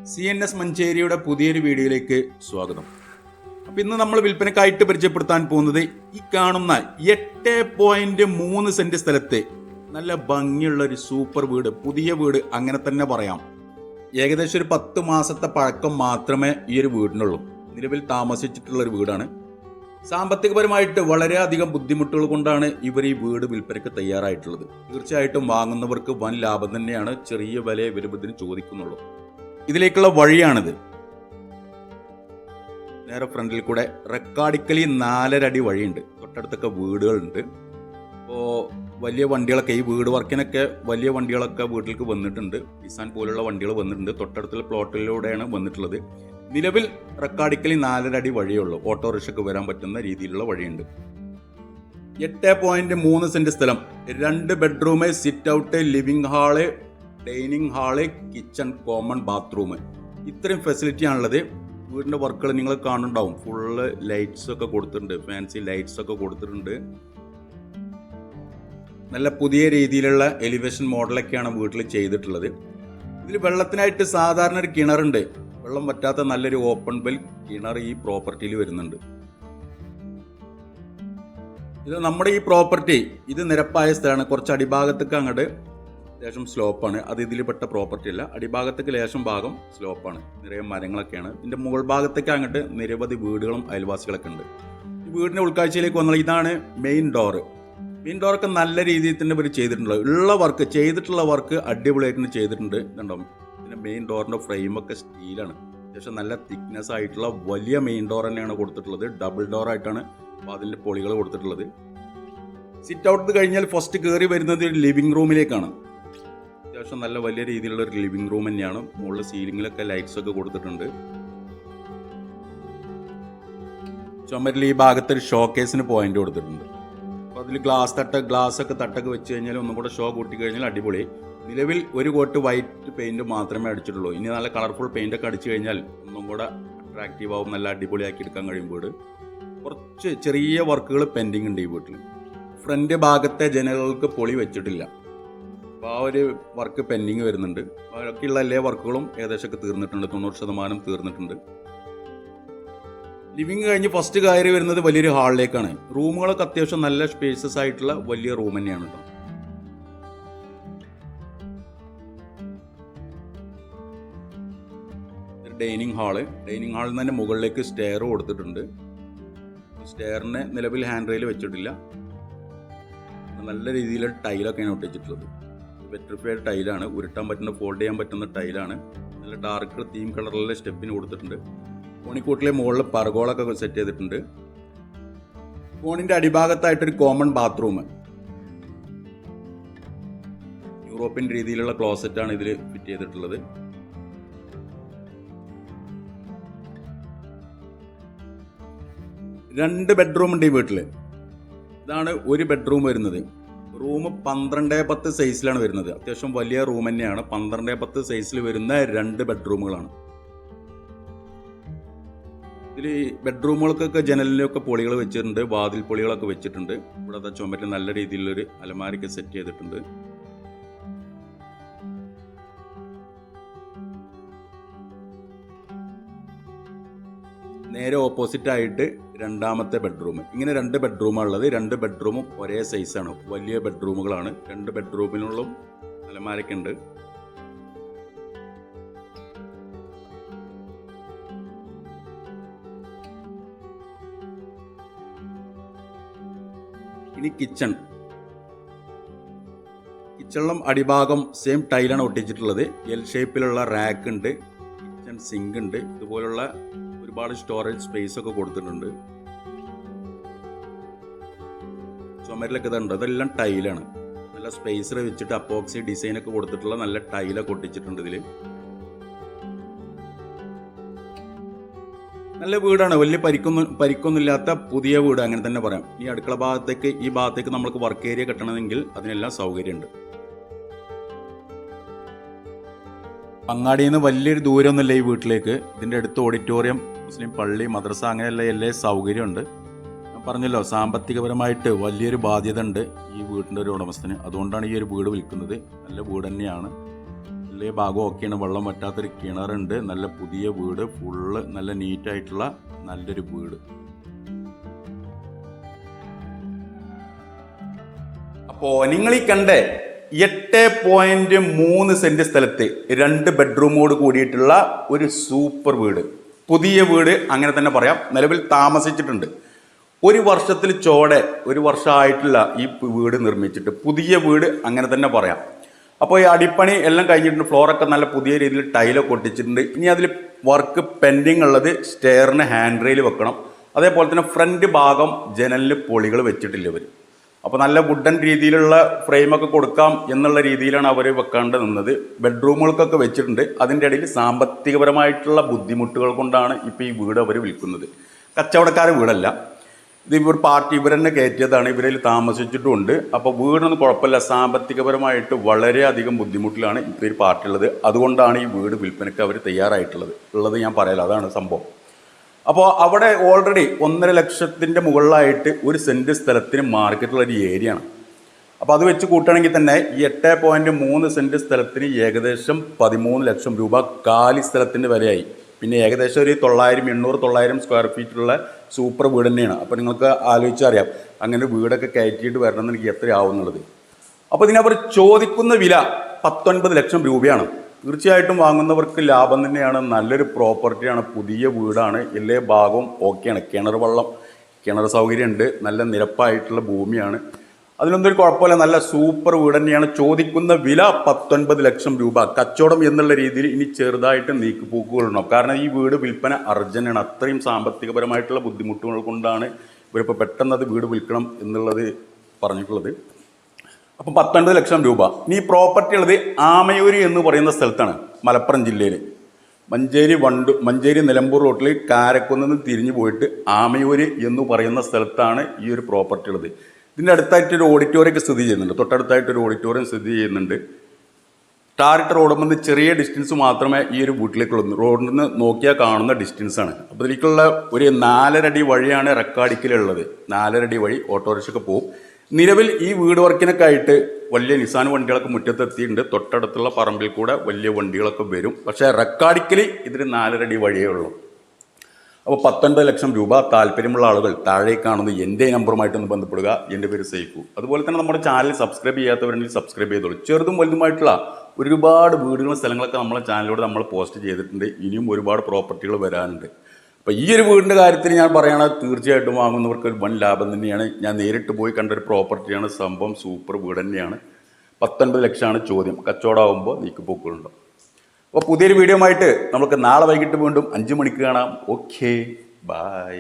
CNS മഞ്ചേരിയുടെ പുതിയൊരു വീഡിയോയിലേക്ക് സ്വാഗതം. അപ്പം ഇന്ന് നമ്മൾ വിൽപ്പനക്കായിട്ട് പരിചയപ്പെടുത്താൻ പോകുന്നത് ഈ കാണുന്ന 8.3 സെന്റ് സ്ഥലത്ത് നല്ല ഭംഗിയുള്ള ഒരു സൂപ്പർ വീട്, പുതിയ വീട് അങ്ങനെ തന്നെ പറയാം. ഏകദേശം ഒരു 10 മാസത്തെ പഴക്കം മാത്രമേ ഈ ഒരു വീടിനുള്ളൂ. നിലവിൽ താമസിച്ചിട്ടുള്ള ഒരു വീടാണ്. സാമ്പത്തികപരമായിട്ട് വളരെയധികം ബുദ്ധിമുട്ടുകൾ കൊണ്ടാണ് ഇവർ ഈ വീട് വിൽപ്പനയ്ക്ക് തയ്യാറായിട്ടുള്ളത്. തീർച്ചയായിട്ടും വാങ്ങുന്നവർക്ക് വൻ ലാഭം തന്നെയാണ്. ചെറിയ വില ഇവരിതിന് ചോദിക്കുന്നുള്ളൂ. ഇതിലേക്കുള്ള വഴിയാണിത്. നേരെ ഫ്രണ്ടിൽ കൂടെ റെക്കാർഡിക്കലി 4.5 അടി വഴിയുണ്ട്. തൊട്ടടുത്തൊക്കെ വീടുകളുണ്ട്. അപ്പോൾ വലിയ വണ്ടികളൊക്കെ ഈ വീട് വർക്കിനൊക്കെ വലിയ വണ്ടികളൊക്കെ വീട്ടിലേക്ക് വന്നിട്ടുണ്ട്. നിസാൻ പോലുള്ള വണ്ടികൾ വന്നിട്ടുണ്ട്. തൊട്ടടുത്തുള്ള പ്ലോട്ടിലൂടെയാണ് വന്നിട്ടുള്ളത്. നിലവിൽ റെക്കാർഡിക്കലി 4.5 അടി വഴിയുള്ളൂ. ഓട്ടോറിക്ഷയ്ക്ക് വരാൻ പറ്റുന്ന രീതിയിലുള്ള വഴിയുണ്ട്. 8.3 സെന്റ് സ്ഥലം, 2 bedroom, sit out, living hall, dining hall, kitchen, common bathroom, ഇത്രയും ഫെസിലിറ്റി ആണുള്ളത്. വീടിൻ്റെ വർക്കുകൾ നിങ്ങൾ കാണുന്നുണ്ടാവും. ഫുള്ള് ലൈറ്റ്സ് ഒക്കെ കൊടുത്തിട്ടുണ്ട്, ഫാൻസി ലൈറ്റ്സ് ഒക്കെ കൊടുത്തിട്ടുണ്ട്. നല്ല പുതിയ രീതിയിലുള്ള എലിവേഷൻ മോഡലൊക്കെയാണ് വീട്ടിൽ ചെയ്തിട്ടുള്ളത്. ഇതിൽ വെള്ളത്തിനായിട്ട് സാധാരണ ഒരു കിണറുണ്ട്. വെള്ളം പറ്റാത്ത നല്ലൊരു ഓപ്പൺ വെൽ കിണർ ഈ പ്രോപ്പർട്ടിയിൽ വരുന്നുണ്ട്. ഇത് നമ്മുടെ ഈ പ്രോപ്പർട്ടി ഇത് നിരപ്പായ സ്ഥലമാണ്. കുറച്ച് അടിഭാഗത്തേക്ക് അങ്ങോട്ട് ലേശം സ്ലോപ്പാണ്. അത് ഇതിൽ പെട്ട പ്രോപ്പർട്ടി അല്ല. അടിഭാഗത്തേക്ക് ലേശം ഭാഗം സ്ലോപ്പാണ്. നിറയെ മരങ്ങളൊക്കെയാണ്. ഇതിൻ്റെ മുകൾ ഭാഗത്തേക്ക് അങ്ങോട്ട് നിരവധി വീടുകളും അയൽവാസികളൊക്കെ ഉണ്ട്. ഈ വീടിൻ്റെ ഉൾക്കാഴ്ചയിലേക്ക് വന്നാൽ ഇതാണ് മെയിൻ ഡോറ്. മെയിൻ ഡോറൊക്കെ നല്ല രീതിയിൽ തന്നെ ഇവർ ചെയ്തിട്ടുണ്ട്. ചെയ്തിട്ടുള്ള വർക്ക് അടിപൊളിയായിട്ട് ചെയ്തിട്ടുണ്ട്. ഇതുണ്ടാവും. ഇതിൻ്റെ മെയിൻ ഡോറിൻ്റെ ഫ്രെയിമൊക്കെ സ്റ്റീലാണ്. അത്യാവശ്യം നല്ല തിക്നെസ് ആയിട്ടുള്ള വലിയ മെയിൻ ഡോർ തന്നെയാണ് കൊടുത്തിട്ടുള്ളത്. ഡബിൾ ഡോറായിട്ടാണ് അതിൻ്റെ പൊളികൾ കൊടുത്തിട്ടുള്ളത്. സിറ്റ് ഔട്ട് കഴിഞ്ഞാൽ ഫസ്റ്റ് കയറി വരുന്നത് ഒരു ലിവിംഗ് റൂമിലേക്കാണ്. അത്യാവശ്യം നല്ല വലിയ രീതിയിലുള്ള ഒരു ലിവിംഗ് റൂം തന്നെയാണ്. മുകളിൽ സീലിങ്ങിലൊക്കെ ലൈറ്റ്സ് ഒക്കെ കൊടുത്തിട്ടുണ്ട്. ചുമരിൽ ഈ ഭാഗത്ത് ഒരു ഷോ കേസിന് പോയിന്റ് കൊടുത്തിട്ടുണ്ട്. അപ്പോൾ അതിൽ ഗ്ലാസ് ഒക്കെ തട്ടൊക്കെ വെച്ച് കഴിഞ്ഞാൽ ഒന്നും കൂടെ ഷോ കൂട്ടി കഴിഞ്ഞാൽ അടിപൊളി. നിലവിൽ ഒരു കോട്ട് വൈറ്റ് പെയിന്റ് മാത്രമേ അടിച്ചിട്ടുള്ളൂ. ഇനി നല്ല കളർഫുൾ പെയിന്റ് ഒക്കെ അടിച്ചു കഴിഞ്ഞാൽ ഒന്നും കൂടെ അട്രാക്റ്റീവ് ആവും. നല്ല അടിപൊളിയാക്കി എടുക്കാൻ കഴിയും വീട്. കുറച്ച് ചെറിയ വർക്കുകൾ പെൻഡിങ് ഉണ്ട് ഈ വീട്ടിൽ. ഫ്രണ്ട് ഭാഗത്തെ ജനലുകൾക്ക് പൊളി വെച്ചിട്ടില്ല. അപ്പോൾ ആ ഒരു വർക്ക് പെൻഡിങ് വരുന്നുണ്ട്. ബാക്കിയുള്ള എല്ലാ വർക്കുകളും ഏകദേശമൊക്കെ തീർന്നിട്ടുണ്ട്. 90% തീർന്നിട്ടുണ്ട്. ലിവിങ് കഴിഞ്ഞ് ഫസ്റ്റ് കയറി വരുന്നത് വലിയൊരു ഹാളിലേക്കാണ്. റൂമുകളൊക്കെ അത്യാവശ്യം നല്ല സ്പേസസ് ആയിട്ടുള്ള വലിയ റൂം തന്നെയാണ് കേട്ടോ. ഡൈനിങ് ഹാളിൽ തന്നെ മുകളിലേക്ക് സ്റ്റെയർ കൊടുത്തിട്ടുണ്ട്. സ്റ്റെയറിന് നിലവിൽ ഹാൻഡ് റെയിൽ വെച്ചിട്ടില്ല. നല്ല രീതിയിൽ ടൈലൊക്കെയാണ് ഒട്ടിച്ചിട്ടുള്ളത്. വെട്രിഫൈഡ് ടൈലാണ്. ഉരുട്ടാൻ പറ്റുന്ന, ഫോൾഡ് ചെയ്യാൻ പറ്റുന്ന ടൈലാണ്. നല്ല ഡാർക്ക് തീം കളറിലെ സ്റ്റെപ്പിന് കൊടുത്തിട്ടുണ്ട്. കോണിക്കൂട്ടിലെ മുകളിൽ പർഗോളൊക്കെ സെറ്റ് ചെയ്തിട്ടുണ്ട്. കോണിൻ്റെ അടിഭാഗത്തായിട്ടൊരു കോമൺ ബാത്റൂം, യൂറോപ്യൻ രീതിയിലുള്ള ക്ലോസറ്റാണ് ഇതിൽ ഫിറ്റ് ചെയ്തിട്ടുള്ളത്. രണ്ട് ബെഡ്റൂം ഉണ്ട് ഈ വീട്ടിൽ. ഇതാണ് ഒരു ബെഡ്റൂം വരുന്നത്. റൂം 12x10 സൈസിലാണ് വരുന്നത്. അത്യാവശ്യം വലിയ റൂം തന്നെയാണ്. 12x10 സൈസിൽ വരുന്ന 2 ബെഡ്റൂമുകളാണ്. ഇതിൽ ബെഡ്റൂമുകൾക്കൊക്കെ ജനലിലൊക്കെ പൊളികൾ വെച്ചിട്ടുണ്ട്. വാതിൽ പൊളികളൊക്കെ വെച്ചിട്ടുണ്ട്. ഇവിടുത്തെ ചുമരിൽ നല്ല രീതിയിലൊരു അലമാരിക്ക് സെറ്റ് ചെയ്തിട്ടുണ്ട്. നേരെ ഓപ്പോസിറ്റ് ആയിട്ട് രണ്ടാമത്തെ ബെഡ്റൂം. ഇങ്ങനെ 2 ബെഡ്റൂമാണ് ഉള്ളത്. 2 ബെഡ്റൂമും ഒരേ സൈസാണ്. വലിയ ബെഡ്റൂമുകളാണ്. 2 ബെഡ്റൂമിനുള്ളും അലമാരൊക്കെ ഉണ്ട്. ഇനി കിച്ചണിലും അടിഭാഗം സെയിം ടൈലാണ് ഒട്ടിച്ചിട്ടുള്ളത്. എൽ ഷേപ്പിലുള്ള റാക്ക് ഉണ്ട്. കിച്ചൺ സിങ്ക് ഉണ്ട്. ഇതുപോലുള്ള ഒരുപാട് സ്റ്റോറേജ് സ്പേസ് ഒക്കെ കൊടുത്തിട്ടുണ്ട്. ചുമരിലൊക്കെ ഇതുണ്ട്. അതെല്ലാം ടൈലാണ്. നല്ല സ്പേസർ വെച്ചിട്ട് അപ്പോക്സി ഡിസൈനൊക്കെ കൊടുത്തിട്ടുള്ള നല്ല ടൈലൊക്കെ ഒട്ടിച്ചിട്ടുണ്ട് ഇതിൽ. നല്ല വീടാണ്. വലിയ പരിക്കൊന്നുമില്ലാത്ത പുതിയ വീട് അങ്ങനെ തന്നെ പറയാം. ഈ അടുക്കള ഈ ഭാഗത്തേക്ക് നമുക്ക് വർക്ക് ഏരിയ കെട്ടണമെങ്കിൽ അതിനെല്ലാം സൗകര്യമുണ്ട്. അങ്ങാടിയിൽ നിന്ന് വലിയൊരു ദൂരമൊന്നുമില്ല ഈ വീട്ടിലേക്ക്. ഇതിൻ്റെ അടുത്ത് ഓഡിറ്റോറിയം, മുസ്ലിം പള്ളി, മദ്രസ അങ്ങനെയുള്ള എല്ലാ സൗകര്യമുണ്ട്. ഞാൻ പറഞ്ഞല്ലോ, സാമ്പത്തികപരമായിട്ട് വലിയൊരു ബാധ്യത ഉണ്ട് ഈ വീടിൻ്റെ ഒരു ഉടമസ്ഥന്. അതുകൊണ്ടാണ് ഈ ഒരു വീട് വിൽക്കുന്നത്. നല്ല വീട് തന്നെയാണ്. എല്ലാ ഭാഗവും ഒക്കെയാണ്, വെള്ളം വറ്റാത്തൊരു കിണറുണ്ട്, നല്ല പുതിയ വീട്, ഫുള്ള് നല്ല നീറ്റായിട്ടുള്ള നല്ലൊരു വീട്. അപ്പോൾ നിങ്ങൾ ഈ കണ്ട 8.3 സെന്റ് സ്ഥലത്ത് 2 ബെഡ്റൂമോട് കൂടിയിട്ടുള്ള ഒരു സൂപ്പർ വീട്, പുതിയ വീട് അങ്ങനെ തന്നെ പറയാം. നിലവിൽ താമസിച്ചിട്ടുണ്ട്. ഒരു വർഷത്തിൽ ചോടെ, ഒരു വർഷമായിട്ടില്ല ഈ വീട് നിർമ്മിച്ചിട്ട്, പുതിയ വീട് അങ്ങനെ തന്നെ പറയാം. അപ്പോൾ ഈ അടിപ്പണി എല്ലാം കഴിഞ്ഞിട്ടുണ്ട്, ഫ്ലോറൊക്കെ നല്ല പുതിയ രീതിയിൽ ടൈലൊക്കെ ഒട്ടിച്ചിട്ടുണ്ട്. ഇനി അതിൽ വർക്ക് പെൻഡിങ് ഉള്ളത് സ്റ്റെയറിന് ഹാൻഡ് റെയിൽ വെക്കണം. അതേപോലെ തന്നെ ഫ്രണ്ട് ഭാഗം ജനലിൽ പൊളികൾ വെച്ചിട്ടില്ല ഇവർ. അപ്പോൾ നല്ല വുഡൻ രീതിയിലുള്ള ഫ്രെയിമൊക്കെ കൊടുക്കാം എന്നുള്ള രീതിയിലാണ് അവർ വെക്കാണ്ട് നിന്നത്. ബെഡ്റൂമുകൾക്കൊക്കെ വെച്ചിട്ടുണ്ട്. അതിൻ്റെ ഇടയിൽ സാമ്പത്തികപരമായിട്ടുള്ള ബുദ്ധിമുട്ടുകൾ കൊണ്ടാണ് ഇപ്പോൾ ഈ വീട് അവർ വിൽക്കുന്നത്. കച്ചവടക്കാർ വീടല്ല ഇത്, ഇവർ പാർട്ടി ഇവർ തന്നെ കയറ്റിയതാണ്, ഇവരിൽ താമസിച്ചിട്ടുമുണ്ട്. അപ്പോൾ വീടൊന്നും കുഴപ്പമില്ല, സാമ്പത്തികപരമായിട്ട് വളരെയധികം ബുദ്ധിമുട്ടിലാണ് ഇപ്പോൾ ഈ പാർട്ടി ഉള്ളത്. അതുകൊണ്ടാണ് ഈ വീട് വിൽപ്പനയ്ക്ക് അവർ തയ്യാറായിട്ടുള്ളത് ഞാൻ പറയല, അതാണ് സംഭവം. അപ്പോൾ അവിടെ ഓൾറെഡി 1.5 ലക്ഷത്തിൻ്റെ മുകളിലായിട്ട് 1 സെൻറ്റ് സ്ഥലത്തിന് മാർക്കറ്റുള്ള ഒരു ഏരിയ ആണ്. അപ്പോൾ അത് വെച്ച് കൂട്ടുകയാണെങ്കിൽ തന്നെ ഈ 8.3 സെൻറ്റ് സ്ഥലത്തിന് ഏകദേശം 13 ലക്ഷം രൂപ കാലി സ്ഥലത്തിൻ്റെ വിലയായി. പിന്നെ ഏകദേശം ഒരു 900 സ്ക്വയർ ഫീറ്റുള്ള സൂപ്പർ വീട് തന്നെയാണ്. അപ്പോൾ നിങ്ങൾക്ക് ആലോചിച്ചറിയാം അങ്ങനെ വീടൊക്കെ കയറ്റിയിട്ട് വരണം എനിക്ക് എത്രയാവും എന്നുള്ളത്. അപ്പോൾ ഇതിനവർ ചോദിക്കുന്ന വില 19 ലക്ഷം രൂപയാണ്. തീർച്ചയായിട്ടും വാങ്ങുന്നവർക്ക് ലാഭം തന്നെയാണ്. നല്ലൊരു പ്രോപ്പർട്ടിയാണ്, പുതിയ വീടാണ്, എല്ലാ ഭാഗവും ഓക്കെയാണ്. കിണർ സൗകര്യമുണ്ട്, നല്ല നിരപ്പായിട്ടുള്ള ഭൂമിയാണ്. അതിനൊന്നും ഒരു കുഴപ്പമില്ല, നല്ല സൂപ്പർ വീട് തന്നെയാണ്. ചോദിക്കുന്ന വില 19 ലക്ഷം രൂപ. കച്ചവടം എന്നുള്ള രീതിയിൽ ഇനി ചെറുതായിട്ട് നീക്കുപോക്കുകളുണ്ടാവും. കാരണം ഈ വീട് വിൽപ്പന അർജന്റാണ്. അത്രയും സാമ്പത്തികപരമായിട്ടുള്ള ബുദ്ധിമുട്ടുകൾ കൊണ്ടാണ് ഇവരിപ്പോൾ പെട്ടെന്ന് അത് വീട് വിൽക്കണം എന്നുള്ളത് പറഞ്ഞിട്ടുള്ളത്. അപ്പം 19 ലക്ഷം രൂപ. ഇനി ഈ പ്രോപ്പർട്ടി ഉള്ളത് ആമയൂര് എന്ന് പറയുന്ന സ്ഥലത്താണ്, മലപ്പുറം ജില്ലയിൽ. മഞ്ചേരി നിലമ്പൂർ റോട്ടിൽ കാരക്കുന്നിൽ നിന്ന് തിരിഞ്ഞു പോയിട്ട് ആമയൂര് എന്ന് പറയുന്ന സ്ഥലത്താണ് ഈ ഒരു പ്രോപ്പർട്ടി ഉള്ളത്. ഇതിൻ്റെ അടുത്തായിട്ടൊരു ഓഡിറ്റോറിയം സ്ഥിതി ചെയ്യുന്നുണ്ട്, തൊട്ടടുത്തായിട്ടൊരു ഓഡിറ്റോറിയം സ്ഥിതി ചെയ്യുന്നുണ്ട്. ടാറിട്ട റോഡിൽ നിന്ന് ചെറിയ ഡിസ്റ്റൻസ് മാത്രമേ ഈ ഒരു വീട്ടിലേക്കുള്ളൂ. റോഡിൽ നിന്ന് നോക്കിയാൽ കാണുന്ന ഡിസ്റ്റൻസാണ്. അപ്പോൾ ഇതിലേക്കുള്ള ഒരു 4.5 അടി വഴിയാണ് റെക്കാർഡിക്കലുള്ളത്. 4.5 അടി വഴി ഓട്ടോറിക്ഷയ്ക്ക് പോകും. നിലവിൽ ഈ വീട് വർക്കിനൊക്കെ ആയിട്ട് വലിയ നിസാൻ വണ്ടികളൊക്കെ മുറ്റത്തെത്തിയിട്ടുണ്ട്. തൊട്ടടുത്തുള്ള പറമ്പിൽ കൂടെ വലിയ വണ്ടികളൊക്കെ വരും. പക്ഷേ റെക്കാർഡിക്കലി ഇതിന് 4.5 അടി വഴിയേ ഉള്ളൂ. അപ്പോൾ 19 ലക്ഷം രൂപ. താല്പര്യമുള്ള ആളുകൾ താഴെ കാണുന്ന എൻ്റെ നമ്പറുമായിട്ടൊന്ന് ബന്ധപ്പെടുക. എൻ്റെ പേര് സൈഫു. അതുപോലെ തന്നെ നമ്മുടെ ചാനൽ സബ്സ്ക്രൈബ് ചെയ്യാത്തവരുണ്ടെങ്കിൽ സബ്സ്ക്രൈബ് ചെയ്തോളൂ. ചെറുതും വലുതുമായിട്ടുള്ള ഒരുപാട് വീടുകളും സ്ഥലങ്ങളൊക്കെ നമ്മളെ ചാനലിലൂടെ നമ്മൾ പോസ്റ്റ് ചെയ്തിട്ടുണ്ട്. ഇനിയും ഒരുപാട് പ്രോപ്പർട്ടികൾ വരാനുണ്ട്. അപ്പോൾ ഈ ഒരു വീടിൻ്റെ കാര്യത്തിൽ ഞാൻ പറയുകയാണെങ്കിൽ തീർച്ചയായിട്ടും വാങ്ങുന്നവർക്ക് ഒരു വൻ ലാഭം തന്നെയാണ്. ഞാൻ നേരിട്ട് പോയി കണ്ടൊരു പ്രോപ്പർട്ടിയാണ്. സംഭവം സൂപ്പർ വീട് തന്നെയാണ്. 19 ലക്ഷമാണ് ചോദ്യം. കച്ചവടമാകുമ്പോൾ നീക്കുപോക്കുകളുണ്ടാവും. അപ്പോൾ പുതിയൊരു വീഡിയോ ആയിട്ട് നമുക്ക് നാളെ വൈകിട്ട് വീണ്ടും 5 മണിക്ക് കാണാം. Okay, by.